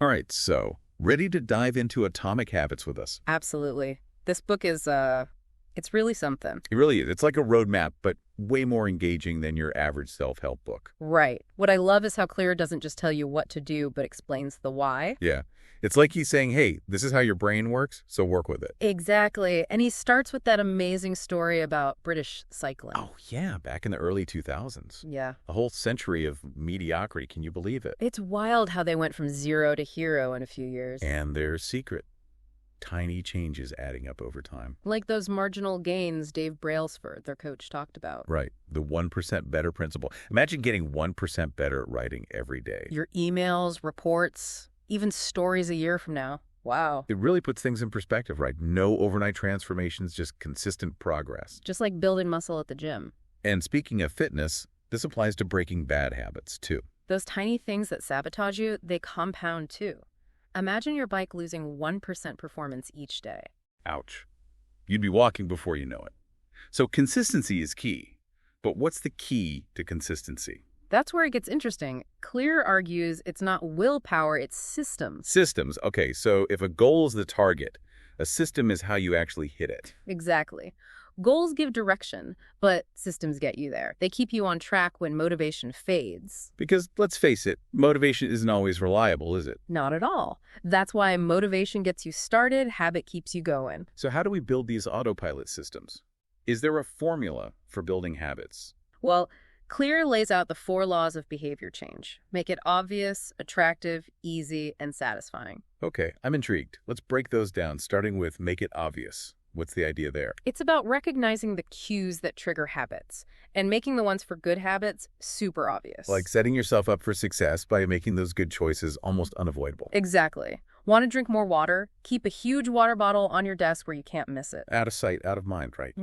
All right, so ready to dive into Atomic Habits with us? Absolutely. This book is, it's really something. It really is. It's like a roadmap, but way more engaging than your average self-help book. Right. What I love is how Clear doesn't just tell you what to do, but explains the why. Yeah. It's like he's saying, hey, this is how your brain works, so work with it. Exactly. And he starts with that amazing story about British cycling. Oh, yeah, back in the early 2000s. Yeah. A whole century of mediocrity, can you believe it? It's wild how they went from zero to hero in a few years. And their secret. Tiny changes adding up over time. Like those marginal gains Dave Brailsford, their coach, talked about. Right. The 1% better principle. Imagine getting 1% better at writing every day. Your emails, reports, even stories a year from now. Wow. It really puts things in perspective, right? No overnight transformations, just consistent progress. Just like building muscle at the gym. And speaking of fitness, this applies to breaking bad habits, too. Those tiny things that sabotage you, they compound too. Imagine your bike losing 1% performance each day. Ouch. You'd be walking before you know it. So consistency is key. But what's the key to consistency? That's where it gets interesting. Clear argues it's not willpower, it's systems. Systems. Okay, so if a goal is the target, a system is how you actually hit it. Exactly. Goals give direction, but systems get you there. They keep you on track when motivation fades. Because, let's face it, motivation isn't always reliable, is it? Not at all. That's why motivation gets you started, habit keeps you going. So how do we build these autopilot systems? Is there a formula for building habits? Well, Clear lays out the 4 laws of behavior change. Make it obvious, attractive, easy, and satisfying. Okay, I'm intrigued. Let's break those down, starting with make it obvious. What's the idea there? It's about recognizing the cues that trigger habits and making the ones for good habits super obvious. Like setting yourself up for success by making those good choices almost unavoidable. Exactly. Want to drink more water? Keep a huge water bottle on your desk where you can't miss it. Out of sight, out of mind, right?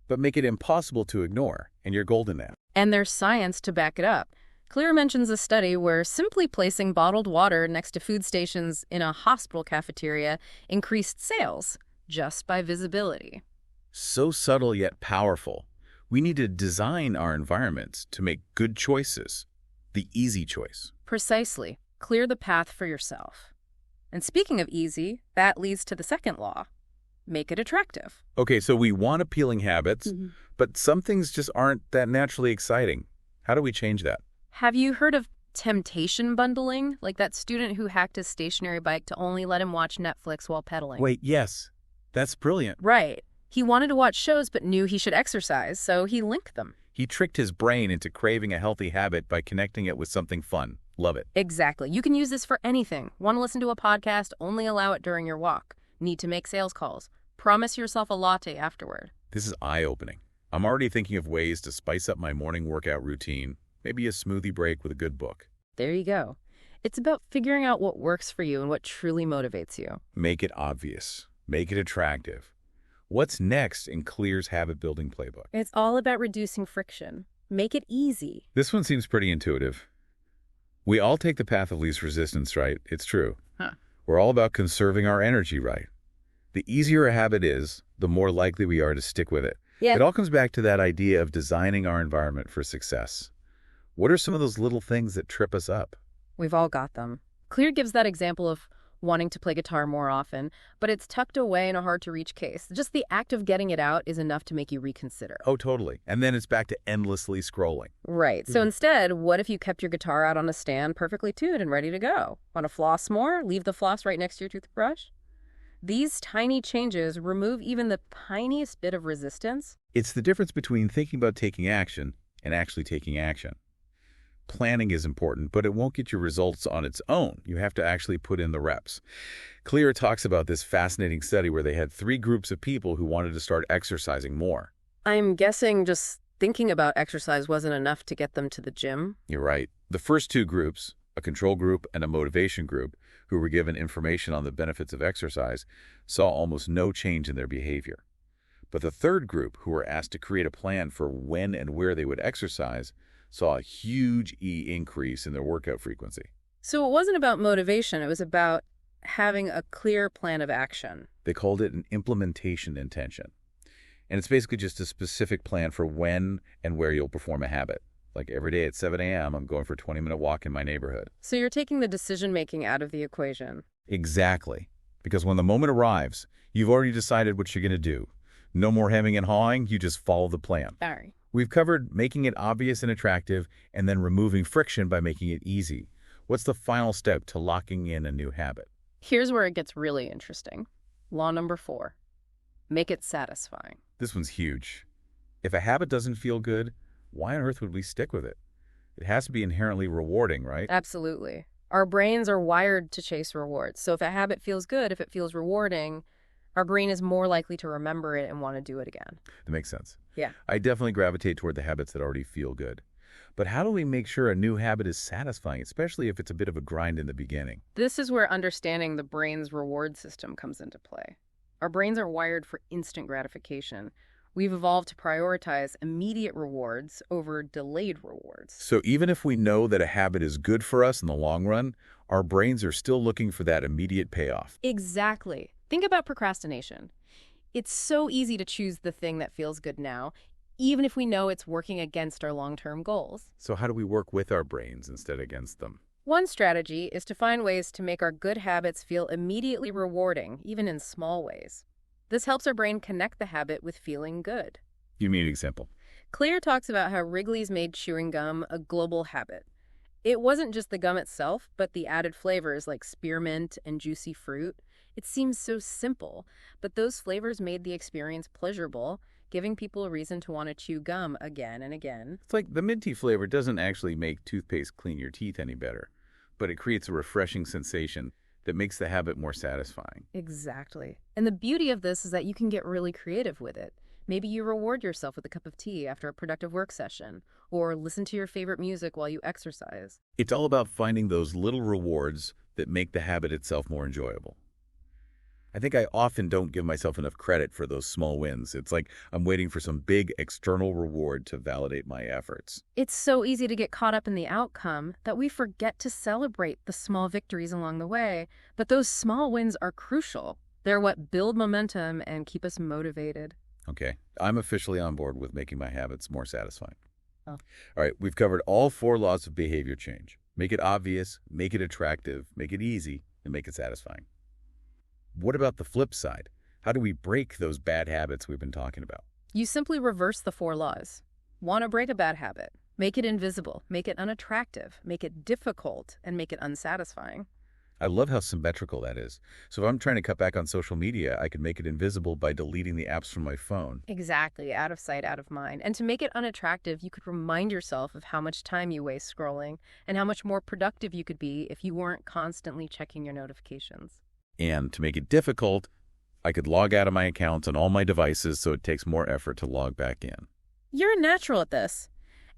But make it impossible to ignore, and you're golden now. And there's science to back it up. Clear mentions a study where simply placing bottled water next to food stations in a hospital cafeteria increased sales just by visibility. So subtle yet powerful. We need to design our environments to make good choices. The easy choice. Precisely. Clear the path for yourself. And speaking of easy, that leads to the second law. Make it attractive. Okay, so we want appealing habits, but some things just aren't that naturally exciting. How do we change that? Have you heard of temptation bundling? Like that student who hacked his stationary bike to only let him watch Netflix while pedaling. Wait, yes. That's brilliant. Right. He wanted to watch shows but knew he should exercise, so he linked them. He tricked his brain into craving a healthy habit by connecting it with something fun. Love it. Exactly. You can use this for anything. Want to listen to a podcast? Only allow it during your walk. Need to make sales calls? Promise yourself a latte afterward. This is eye-opening. I'm already thinking of ways to spice up my morning workout routine. Maybe a smoothie break with a good book. There you go. It's about figuring out what works for you and what truly motivates you. Make it obvious. Make it attractive. What's next in Clear's habit-building playbook? It's all about reducing friction. Make it easy. This one seems pretty intuitive. We all take the path of least resistance, right? It's true. We're all about conserving our energy, right? The easier a habit is, the more likely we are to stick with it. Yeah. It all comes back to that idea of designing our environment for success. What are some of those little things that trip us up? We've all got them. Clear gives that example of wanting to play guitar more often, but it's tucked away in a hard-to-reach case. Just the act of getting it out is enough to make you reconsider. Oh, totally. And then it's back to endlessly scrolling. Right. So instead, what if you kept your guitar out on a stand perfectly tuned and ready to go? Want to floss more? Leave the floss right next to your toothbrush? These tiny changes remove even the tiniest bit of resistance. It's the difference between thinking about taking action and actually taking action. Planning is important, but it won't get you results on its own. You have to actually put in the reps. Clear talks about this fascinating study where they had 3 groups of people who wanted to start exercising more. I'm guessing just thinking about exercise wasn't enough to get them to the gym. You're right. The first 2 groups, a control group and a motivation group, who were given information on the benefits of exercise, saw almost no change in their behavior. But the third group, who were asked to create a plan for when and where they would exercise, saw a huge increase in their workout frequency. So it wasn't about motivation, it was about having a clear plan of action. They called it an implementation intention. And it's basically just a specific plan for when and where you'll perform a habit, Like every day at 7 a.m., I'm going for a 20-minute walk in my neighborhood. So you're taking the decision-making out of the equation. Exactly. Because when the moment arrives, you've already decided what you're going to do. No more hemming and hawing, you just follow the plan. All right. We've covered making it obvious and attractive, and then removing friction by making it easy. What's the final step to locking in a new habit? Here's where it gets really interesting. Law number 4. Make it satisfying. This one's huge. If a habit doesn't feel good, why on earth would we stick with it? It has to be inherently rewarding, right? Absolutely. Our brains are wired to chase rewards. So if a habit feels good, if it feels rewarding, our brain is more likely to remember it and want to do it again. That makes sense. Yeah. I definitely gravitate toward the habits that already feel good. But how do we make sure a new habit is satisfying, especially if it's a bit of a grind in the beginning? This is where understanding the brain's reward system comes into play. Our brains are wired for instant gratification. We've evolved to prioritize immediate rewards over delayed rewards. So even if we know that a habit is good for us in the long run, our brains are still looking for that immediate payoff. Exactly. Think about procrastination. It's so easy to choose the thing that feels good now, even if we know it's working against our long-term goals. So how do we work with our brains instead against them? One strategy is to find ways to make our good habits feel immediately rewarding, even in small ways. This helps our brain connect the habit with feeling good. Give me an example. Clear talks about how Wrigley's made chewing gum a global habit. It wasn't just the gum itself, but the added flavors like spearmint and juicy fruit. It seems so simple, but those flavors made the experience pleasurable, giving people a reason to want to chew gum again and again. It's like the minty flavor doesn't actually make toothpaste clean your teeth any better, but it creates a refreshing sensation that makes the habit more satisfying. Exactly. And the beauty of this is that you can get really creative with it. Maybe you reward yourself with a cup of tea after a productive work session, or listen to your favorite music while you exercise. It's all about finding those little rewards that make the habit itself more enjoyable. I think I often don't give myself enough credit for those small wins. It's like I'm waiting for some big external reward to validate my efforts. It's so easy to get caught up in the outcome that we forget to celebrate the small victories along the way, but those small wins are crucial. They're what build momentum and keep us motivated. Okay, I'm officially on board with making my habits more satisfying. Oh. All right, we've covered all 4 laws of behavior change. Make it obvious, make it attractive, make it easy, and make it satisfying. What about the flip side? How do we break those bad habits we've been talking about? You simply reverse the 4 laws. Want to break a bad habit? Make it invisible, make it unattractive, make it difficult, and make it unsatisfying. I love how symmetrical that is. So if I'm trying to cut back on social media, I can make it invisible by deleting the apps from my phone. Exactly, out of sight, out of mind. And to make it unattractive, you could remind yourself of how much time you waste scrolling and how much more productive you could be if you weren't constantly checking your notifications. And to make it difficult, I could log out of my accounts on all my devices so it takes more effort to log back in. You're a natural at this.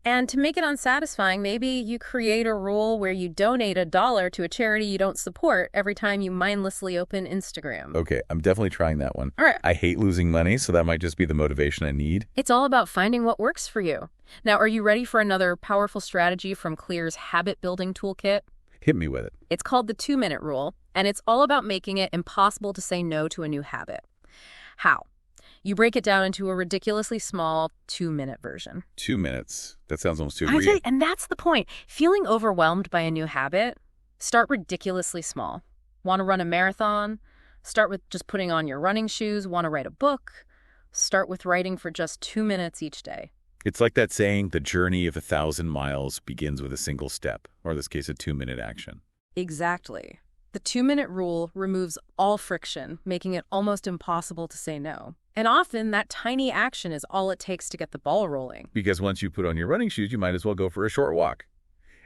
And to make it unsatisfying, maybe you create a rule where you donate $1 to a charity you don't support every time you mindlessly open Instagram. Okay, I'm definitely trying that one. All right. I hate losing money, so that might just be the motivation I need. It's all about finding what works for you. Now, are you ready for another powerful strategy from Clear's habit building toolkit? Hit me with it. It's called the 2-minute rule, and it's all about making it impossible to say no to a new habit. How? You break it down into a ridiculously small 2-minute version. 2 minutes. That sounds almost too I tell real. you, and that's the point. Feeling overwhelmed by a new habit? Start ridiculously small. Want to run a marathon? Start with just putting on your running shoes. Want to write a book? Start with writing for just 2 minutes each day. It's like that saying, the journey of 1,000 miles begins with a single step, or in this case, a 2-minute action. Exactly. The 2-minute rule removes all friction, making it almost impossible to say no. And often, that tiny action is all it takes to get the ball rolling. Because once you put on your running shoes, you might as well go for a short walk.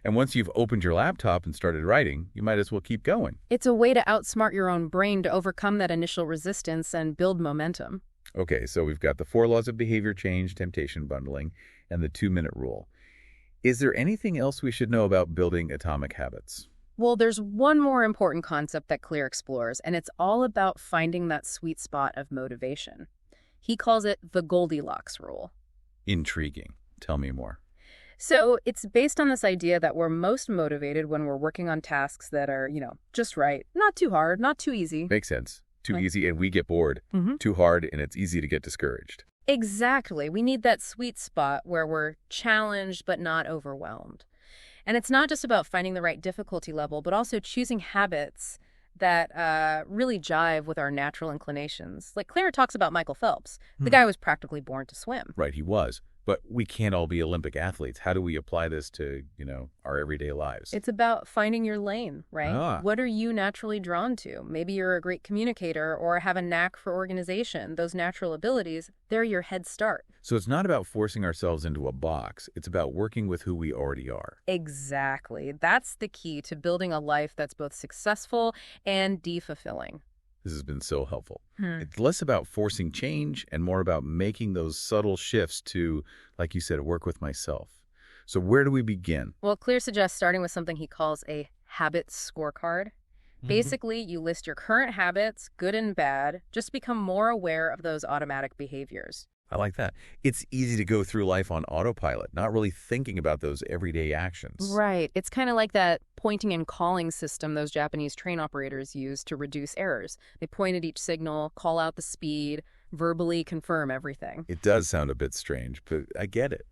And once you've opened your laptop and started writing, you might as well keep going. It's a way to outsmart your own brain to overcome that initial resistance and build momentum. Okay, so we've got the 4 laws of behavior change, temptation bundling, and the 2-minute rule. Is there anything else we should know about building atomic habits? Well, there's one more important concept that Clear explores, and it's all about finding that sweet spot of motivation. He calls it the Goldilocks rule. Intriguing. Tell me more. So it's based on this idea that we're most motivated when we're working on tasks that are, just right. Not too hard, not too easy. Makes sense. Too Right. easy and we get bored. Mhm. Too hard and it's easy to get discouraged. Exactly. We need that sweet spot where we're challenged but not overwhelmed. And it's not just about finding the right difficulty level, but also choosing habits that really jive with our natural inclinations. Like Claire talks about Michael Phelps. The Hmm. guy was practically born to swim. Right, he was. But we can't all be Olympic athletes. How do we apply this to, our everyday lives? It's about finding your lane, right? Ah, What are you naturally drawn to? Maybe you're a great communicator or have a knack for organization. Those natural abilities, they're your head start. so it's not about forcing ourselves into a box. It's about working with who we already are. Exactly. That's the key to building a life that's both successful and fulfilling. This has been so helpful. Hmm. It's less about forcing change and more about making those subtle shifts to, like you said, work with myself. So where do we begin? Well, Clear suggests starting with something he calls a habit scorecard. Basically, you list your current habits, good and bad, just become more aware of those automatic behaviors. I like that. It's easy to go through life on autopilot, not really thinking about those everyday actions. Right. It's kind of like that pointing and calling system those Japanese train operators use to reduce errors. They point at each signal, call out the speed, verbally confirm everything. It does sound a bit strange, but I get it.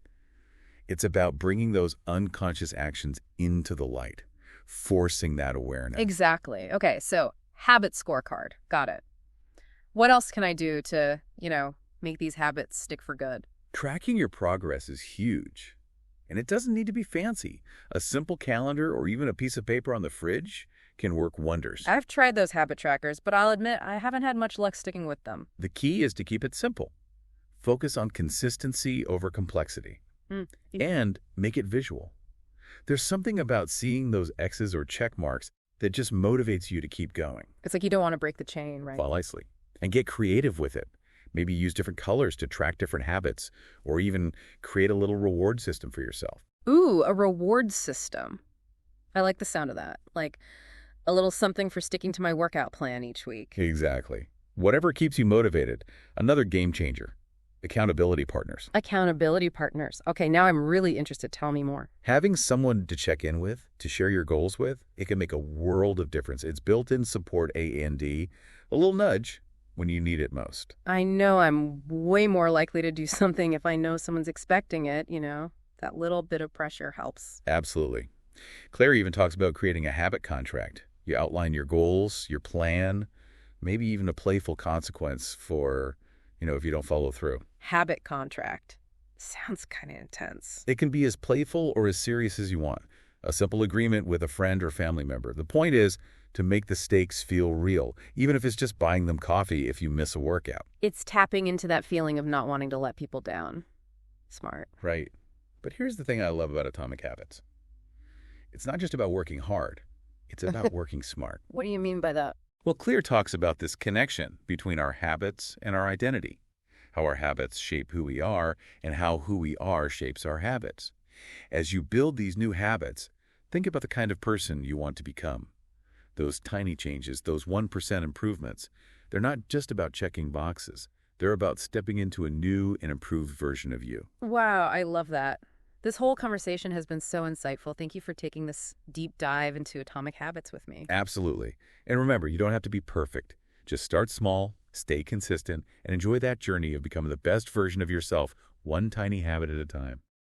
It's about bringing those unconscious actions into the light, forcing that awareness. Exactly. Okay, so habit scorecard. Got it. What else can I do to, make these habits stick for good? Tracking your progress is huge. And it doesn't need to be fancy. A simple calendar or even a piece of paper on the fridge can work wonders. I've tried those habit trackers, but I'll admit I haven't had much luck sticking with them. The key is to keep it simple. Focus on consistency over complexity. Mm. And make it visual. There's something about seeing those X's or check marks that just motivates you to keep going. It's like you don't want to break the chain, right? Precisely. And get creative with it. Maybe use different colors to track different habits, or even create a little reward system for yourself. Ooh, a reward system. I like the sound of that. Like a little something for sticking to my workout plan each week. Exactly. Whatever keeps you motivated. Another game changer. Accountability partners. Accountability partners. Okay, now I'm really interested. Tell me more. Having someone to check in with, to share your goals with, it can make a world of difference. It's built-in support A&D, a little nudge when you need it most. I know I'm way more likely to do something if I know someone's expecting it. That little bit of pressure helps. Absolutely. Claire even talks about creating a habit contract. You outline your goals, your plan, maybe even a playful consequence for, if you don't follow through. Habit contract. Sounds kind of intense. It can be as playful or as serious as you want. A simple agreement with a friend or family member. The point is to make the stakes feel real, even if it's just buying them coffee if you miss a workout. It's tapping into that feeling of not wanting to let people down. Smart. Right. But here's the thing I love about Atomic Habits. It's not just about working hard. It's about working smart. What do you mean by that? Well, Clear talks about this connection between our habits and our identity, how our habits shape who we are, and how who we are shapes our habits. As you build these new habits, think about the kind of person you want to become. Those tiny changes, those 1% improvements, they're not just about checking boxes. They're about stepping into a new and improved version of you. Wow, I love that. This whole conversation has been so insightful. Thank you for taking this deep dive into Atomic Habits with me. Absolutely. And remember, you don't have to be perfect. Just start small, stay consistent, and enjoy that journey of becoming the best version of yourself, one tiny habit at a time.